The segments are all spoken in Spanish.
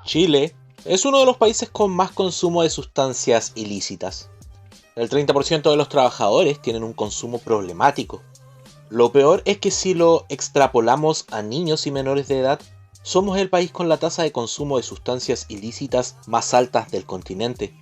Chile es uno de los países con más consumo de sustancias ilícitas. El 30% de los trabajadores tienen un consumo problemático. Lo peor es que si lo extrapolamos a niños y menores de edad, somos el país con la tasa de consumo de sustancias ilícitas más altas del continente.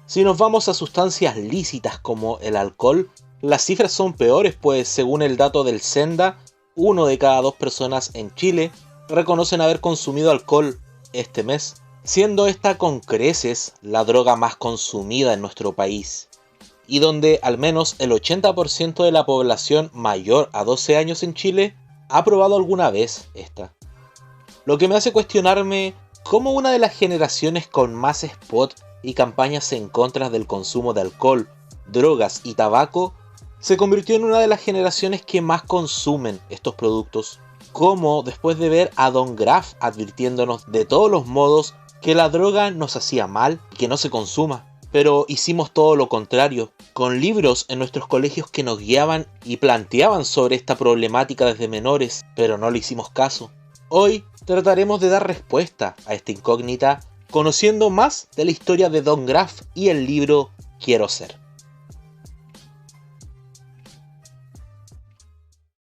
Si nos vamos a sustancias lícitas como el alcohol, las cifras son peores, pues según el dato del Senda, 1 de cada 2 personas en Chile reconocen haber consumido alcohol este mes, siendo esta con creces la droga más consumida en nuestro país, y donde al menos el 80% de la población mayor a 12 años en Chile ha probado alguna vez esta. Lo que me hace cuestionarme cómo una de las generaciones con más spot y campañas en contra del consumo de alcohol, drogas y tabaco se convirtió en una de las generaciones que más consumen estos productos. Como después de ver a Don Graff advirtiéndonos de todos los modos que la droga nos hacía mal y que no se consuma, pero hicimos todo lo contrario, con libros en nuestros colegios que nos guiaban y planteaban sobre esta problemática desde menores, pero no le hicimos caso. Hoy trataremos de dar respuesta a esta incógnita, conociendo más de la historia de Don Graff y el libro Quiero Ser.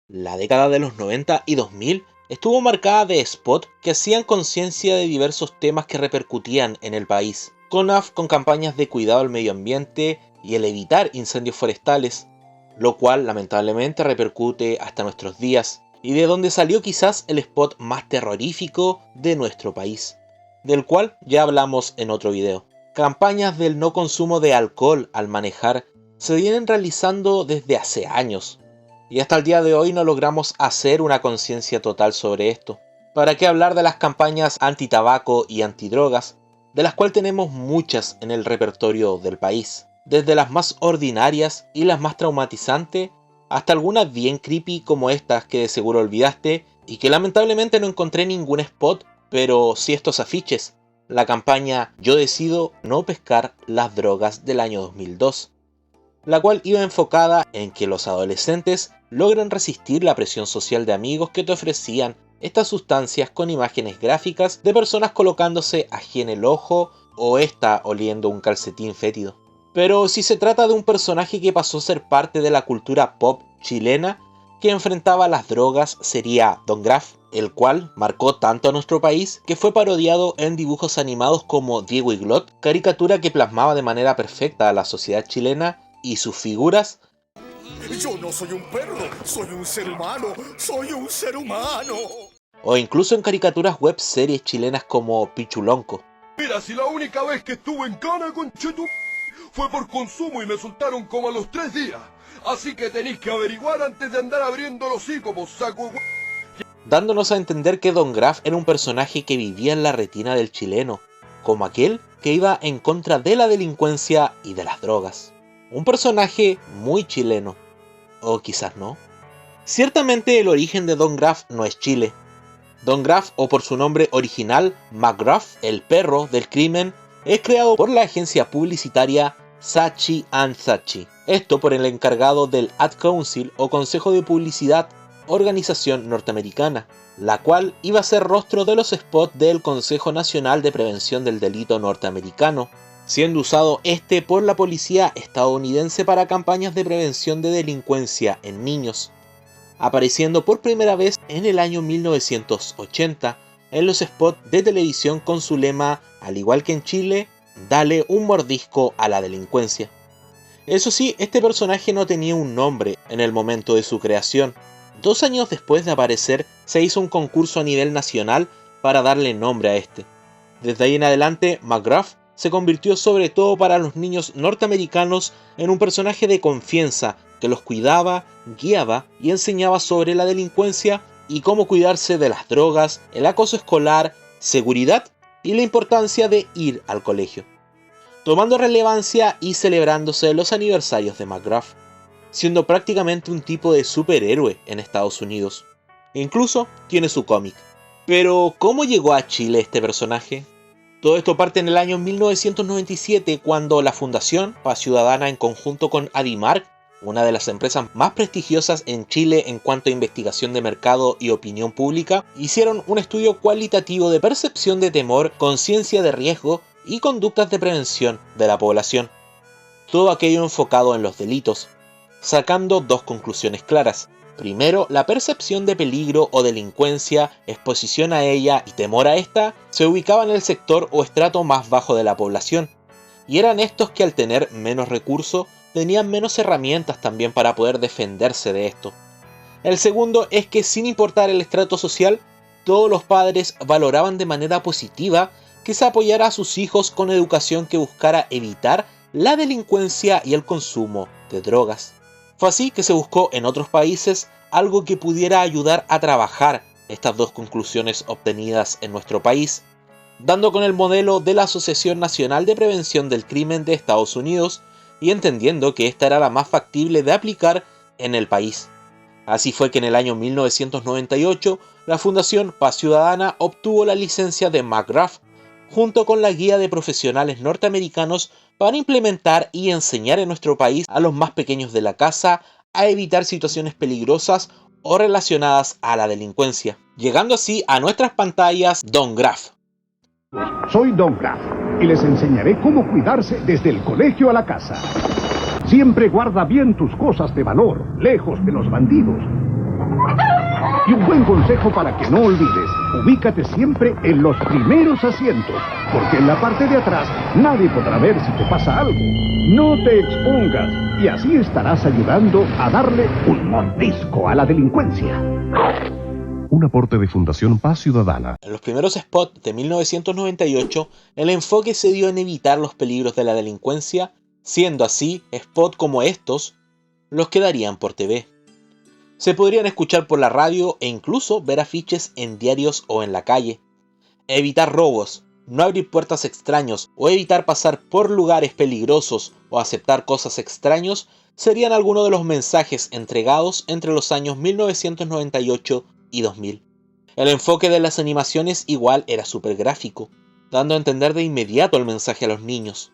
La década de los 90 y 2000 estuvo marcada de spots que hacían conciencia de diversos temas que repercutían en el país, con campañas de cuidado al medio ambiente y el evitar incendios forestales, lo cual lamentablemente repercute hasta nuestros días, y de donde salió quizás el spot más terrorífico de nuestro país, del cual ya hablamos en otro video. Campañas del no consumo de alcohol al manejar se vienen realizando desde hace años, y hasta el día de hoy no logramos hacer una conciencia total sobre esto. ¿Para qué hablar de las campañas anti-tabaco y antidrogas, de las cuales tenemos muchas en el repertorio del país? Desde las más ordinarias y las más traumatizantes, hasta algunas bien creepy como estas que de seguro olvidaste y que lamentablemente no encontré ningún spot, pero sí estos afiches. La campaña Yo decido no pescar las drogas del año 2002. La cual iba enfocada en que los adolescentes logran resistir la presión social de amigos que te ofrecían estas sustancias con imágenes gráficas de personas colocándose ají en el ojo o esta oliendo un calcetín fétido. Pero si se trata de un personaje que pasó a ser parte de la cultura pop chilena que enfrentaba las drogas, sería Don Graff, el cual marcó tanto a nuestro país que fue parodiado en dibujos animados como Diego y Glot, caricatura que plasmaba de manera perfecta a la sociedad chilena y sus figuras. Yo no soy un perro, soy un ser humano, soy un ser humano. O incluso en caricaturas web series chilenas como Pichulonco. Mira, si la única vez que estuve en cana con Chetu fue por consumo y me soltaron como a los 3 días. Así que tenéis que averiguar antes de andar abriendo los hocicos, como saco. Dándonos a entender que Don Graff era un personaje que vivía en la retina del chileno, como aquel que iba en contra de la delincuencia y de las drogas. Un personaje muy chileno, o quizás no. Ciertamente el origen de Don Graff no es Chile. Don Graff, o por su nombre original, McGruff, el perro del crimen, es creado por la agencia publicitaria Saatchi & Saatchi. Esto por el encargado del Ad Council o Consejo de Publicidad, organización norteamericana, la cual iba a ser rostro de los spots del Consejo Nacional de Prevención del Delito norteamericano, siendo usado este por la policía estadounidense para campañas de prevención de delincuencia en niños, apareciendo por primera vez en el año 1980 en los spots de televisión con su lema, al igual que en Chile, dale un mordisco a la delincuencia. Eso sí, este personaje no tenía un nombre en el momento de su creación. 2 años después de aparecer, se hizo un concurso a nivel nacional para darle nombre a este. Desde ahí en adelante, McGruff se convirtió sobre todo para los niños norteamericanos en un personaje de confianza que los cuidaba, guiaba y enseñaba sobre la delincuencia y cómo cuidarse de las drogas, el acoso escolar, seguridad y la importancia de ir al colegio, tomando relevancia y celebrándose los aniversarios de McGruff, siendo prácticamente un tipo de superhéroe en Estados Unidos. Incluso tiene su cómic. Pero, ¿cómo llegó a Chile este personaje? Todo esto parte en el año 1997 cuando la Fundación Paz Ciudadana en conjunto con Adimark una de las empresas más prestigiosas en Chile en cuanto a investigación de mercado y opinión pública, hicieron un estudio cualitativo de percepción de temor, conciencia de riesgo y conductas de prevención de la población. Todo aquello enfocado en los delitos, sacando dos conclusiones claras. Primero, la percepción de peligro o delincuencia, exposición a ella y temor a esta se ubicaba en el sector o estrato más bajo de la población, y eran estos que al tener menos recursos tenían menos herramientas también para poder defenderse de esto. El segundo es que sin importar el estrato social, todos los padres valoraban de manera positiva que se apoyara a sus hijos con educación que buscara evitar la delincuencia y el consumo de drogas. Fue así que se buscó en otros países algo que pudiera ayudar a trabajar estas dos conclusiones obtenidas en nuestro país, dando con el modelo de la Asociación Nacional de Prevención del Crimen de Estados Unidos y entendiendo que esta era la más factible de aplicar en el país. Así fue que en el año 1998 la Fundación Paz Ciudadana obtuvo la licencia de McGrath junto con la guía de profesionales norteamericanos para implementar y enseñar en nuestro país a los más pequeños de la casa a evitar situaciones peligrosas o relacionadas a la delincuencia, llegando así a nuestras pantallas Don Graff. Soy Don Graff y les enseñaré cómo cuidarse desde el colegio a la casa. Siempre guarda bien tus cosas de valor, lejos de los bandidos. Y un buen consejo para que no olvides, ubícate siempre en los primeros asientos, porque en la parte de atrás nadie podrá ver si te pasa algo. No te expongas y así estarás ayudando a darle un mordisco a la delincuencia. Un aporte de Fundación Paz Ciudadana. En los primeros spots de 1998, el enfoque se dio en evitar los peligros de la delincuencia, siendo así spots como estos los que darían por TV. Se podrían escuchar por la radio e incluso ver afiches en diarios o en la calle. Evitar robos, no abrir puertas extraños o evitar pasar por lugares peligrosos o aceptar cosas extraños serían algunos de los mensajes entregados entre los años 1998 y 2000. El enfoque de las animaciones igual era súper gráfico, dando a entender de inmediato el mensaje a los niños.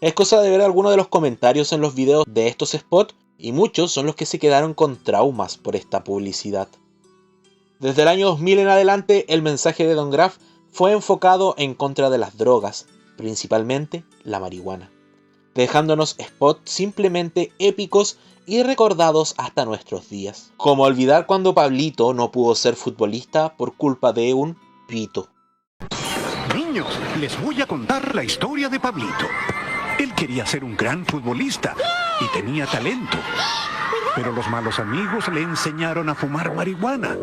Es cosa de ver algunos de los comentarios en los videos de estos spots y muchos son los que se quedaron con traumas por esta publicidad. Desde el año 2000 en adelante, el mensaje de Don Graff fue enfocado en contra de las drogas, principalmente la marihuana, dejándonos spots simplemente épicos y recordados hasta nuestros días. Como olvidar cuando Pablito no pudo ser futbolista por culpa de un pito. Niños, les voy a contar la historia de Pablito. Él quería ser un gran futbolista y tenía talento. Pero los malos amigos le enseñaron a fumar marihuana.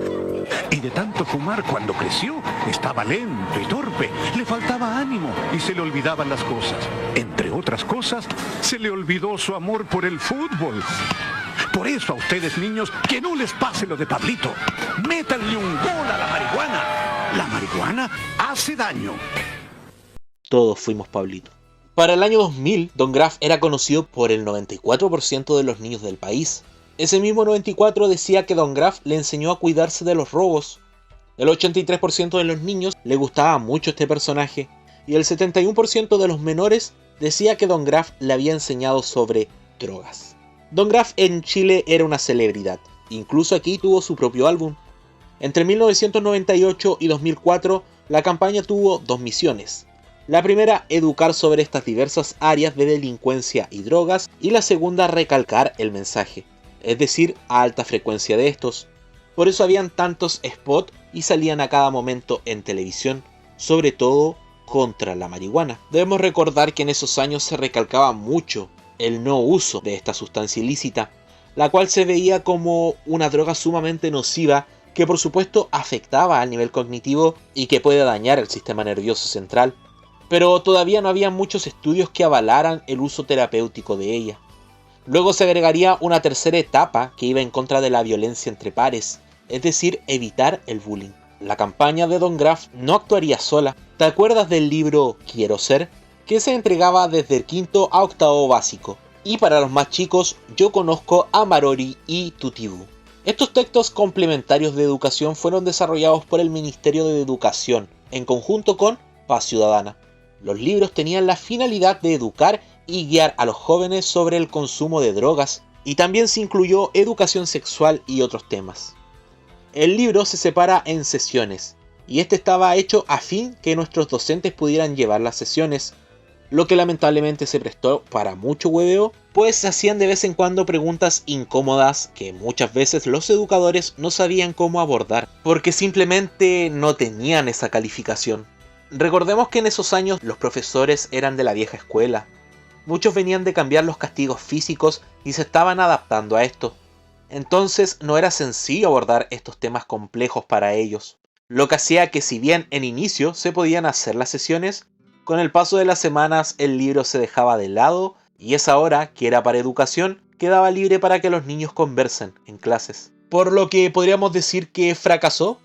Y de tanto fumar cuando creció, estaba lento y torpe, le faltaba ánimo y se le olvidaban las cosas. Entre otras cosas, se le olvidó su amor por el fútbol. Por eso a ustedes, niños, que no les pase lo de Pablito. Métanle un gol a la marihuana. La marihuana hace daño. Todos fuimos Pablito. Para el año 2000, Don Graff era conocido por el 94% de los niños del país. Ese mismo 94% decía que Don Graff le enseñó a cuidarse de los robos. El 83% de los niños le gustaba mucho este personaje. Y el 71% de los menores decía que Don Graff le había enseñado sobre drogas. Don Graff en Chile era una celebridad. Incluso aquí tuvo su propio álbum. Entre 1998 y 2004, la campaña tuvo dos misiones. La primera, educar sobre estas diversas áreas de delincuencia y drogas, y la segunda, recalcar el mensaje, es decir, a alta frecuencia de estos. Por eso habían tantos spots y salían a cada momento en televisión, sobre todo contra la marihuana. Debemos recordar que en esos años se recalcaba mucho el no uso de esta sustancia ilícita, la cual se veía como una droga sumamente nociva que por supuesto afectaba al nivel cognitivo y que puede dañar el sistema nervioso central. Pero todavía no había muchos estudios que avalaran el uso terapéutico de ella. Luego se agregaría una tercera etapa que iba en contra de la violencia entre pares, es decir, evitar el bullying. La campaña de Don Graff no actuaría sola. ¿Te acuerdas del libro Quiero Ser? Que se entregaba desde el quinto a octavo básico. Y para los más chicos, Yo Conozco a Marori y Tutibú. Estos textos complementarios de educación fueron desarrollados por el Ministerio de Educación, en conjunto con Paz Ciudadana. Los libros tenían la finalidad de educar y guiar a los jóvenes sobre el consumo de drogas y también se incluyó educación sexual y otros temas. El libro se separa en sesiones, y este estaba hecho a fin que nuestros docentes pudieran llevar las sesiones, lo que lamentablemente se prestó para mucho hueveo, pues se hacían de vez en cuando preguntas incómodas que muchas veces los educadores no sabían cómo abordar, porque simplemente no tenían esa calificación. Recordemos que en esos años los profesores eran de la vieja escuela. Muchos venían de cambiar los castigos físicos y se estaban adaptando a esto. Entonces no era sencillo abordar estos temas complejos para ellos, lo que hacía que si bien en inicio se podían hacer las sesiones, con el paso de las semanas el libro se dejaba de lado y esa hora, que era para educación, quedaba libre para que los niños conversen en clases. Por lo que podríamos decir que fracasó.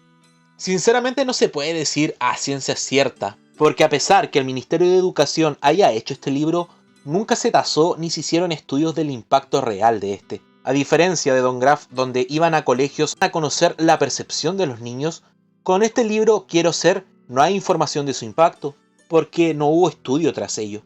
Sinceramente no se puede decir a ciencia cierta, porque a pesar que el Ministerio de Educación haya hecho este libro, nunca se tasó ni se hicieron estudios del impacto real de este. A diferencia de Don Graff, donde iban a colegios a conocer la percepción de los niños, con este libro Quiero Ser no hay información de su impacto, porque no hubo estudio tras ello.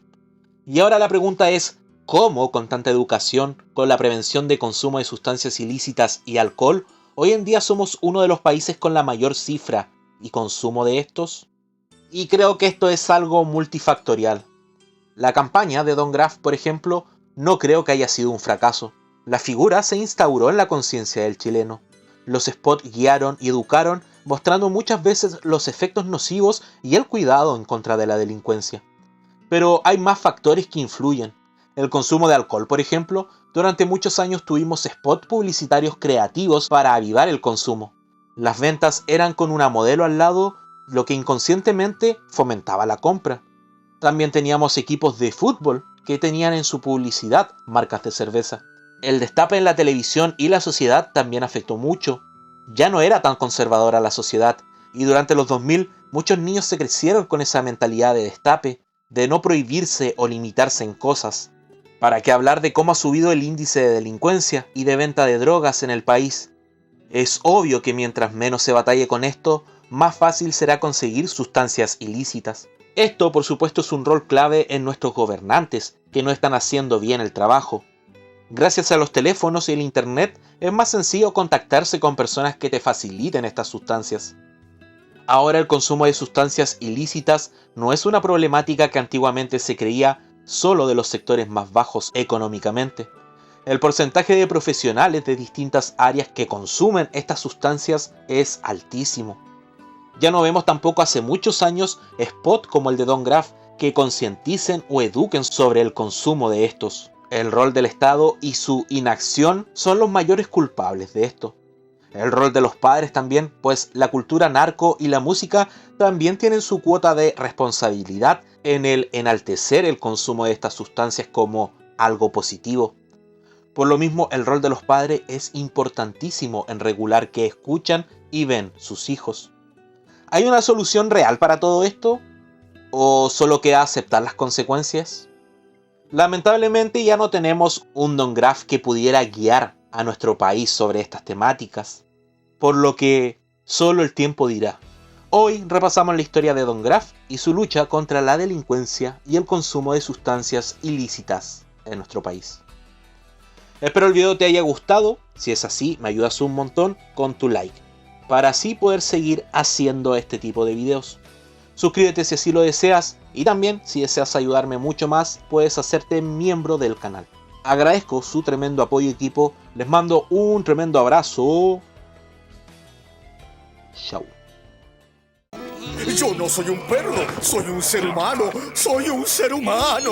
Y ahora la pregunta es, ¿cómo con tanta educación, con la prevención de consumo de sustancias ilícitas y alcohol, hoy en día somos uno de los países con la mayor cifra y consumo de estos? Y creo que esto es algo multifactorial. La campaña de Don Graff, por ejemplo, no creo que haya sido un fracaso. La figura se instauró en la conciencia del chileno. Los spots guiaron y educaron, mostrando muchas veces los efectos nocivos y el cuidado en contra de la delincuencia. Pero hay más factores que influyen. El consumo de alcohol, por ejemplo, durante muchos años tuvimos spots publicitarios creativos para avivar el consumo. Las ventas eran con una modelo al lado, lo que inconscientemente fomentaba la compra. También teníamos equipos de fútbol que tenían en su publicidad marcas de cerveza. El destape en la televisión y la sociedad también afectó mucho. Ya no era tan conservadora la sociedad, y durante los 2000 muchos niños se crecieron con esa mentalidad de destape, de no prohibirse o limitarse en cosas. ¿Para qué hablar de cómo ha subido el índice de delincuencia y de venta de drogas en el país? Es obvio que mientras menos se batalle con esto, más fácil será conseguir sustancias ilícitas. Esto, por supuesto, es un rol clave en nuestros gobernantes, que no están haciendo bien el trabajo. Gracias a los teléfonos y el internet, es más sencillo contactarse con personas que te faciliten estas sustancias. Ahora el consumo de sustancias ilícitas no es una problemática que antiguamente se creía solo de los sectores más bajos económicamente. El porcentaje de profesionales de distintas áreas que consumen estas sustancias es altísimo. Ya no vemos tampoco hace muchos años spots como el de Don Graff que concienticen o eduquen sobre el consumo de estos. El rol del Estado y su inacción son los mayores culpables de esto. El rol de los padres también, pues la cultura narco y la música también tienen su cuota de responsabilidad en el enaltecer el consumo de estas sustancias como algo positivo. Por lo mismo, el rol de los padres es importantísimo en regular qué escuchan y ven sus hijos. ¿Hay una solución real para todo esto? ¿O solo queda aceptar las consecuencias? Lamentablemente ya no tenemos un Don Graff que pudiera guiar a nuestro país sobre estas temáticas, por lo que solo el tiempo dirá. Hoy repasamos la historia de Don Graff y su lucha contra la delincuencia y el consumo de sustancias ilícitas en nuestro país. Espero el video te haya gustado, si es así me ayudas un montón con tu like, para así poder seguir haciendo este tipo de videos. Suscríbete si así lo deseas y también si deseas ayudarme mucho más puedes hacerte miembro del canal. Agradezco su tremendo apoyo equipo, les mando un tremendo abrazo. Chau. Yo no soy un perro, soy un ser humano, soy un ser humano.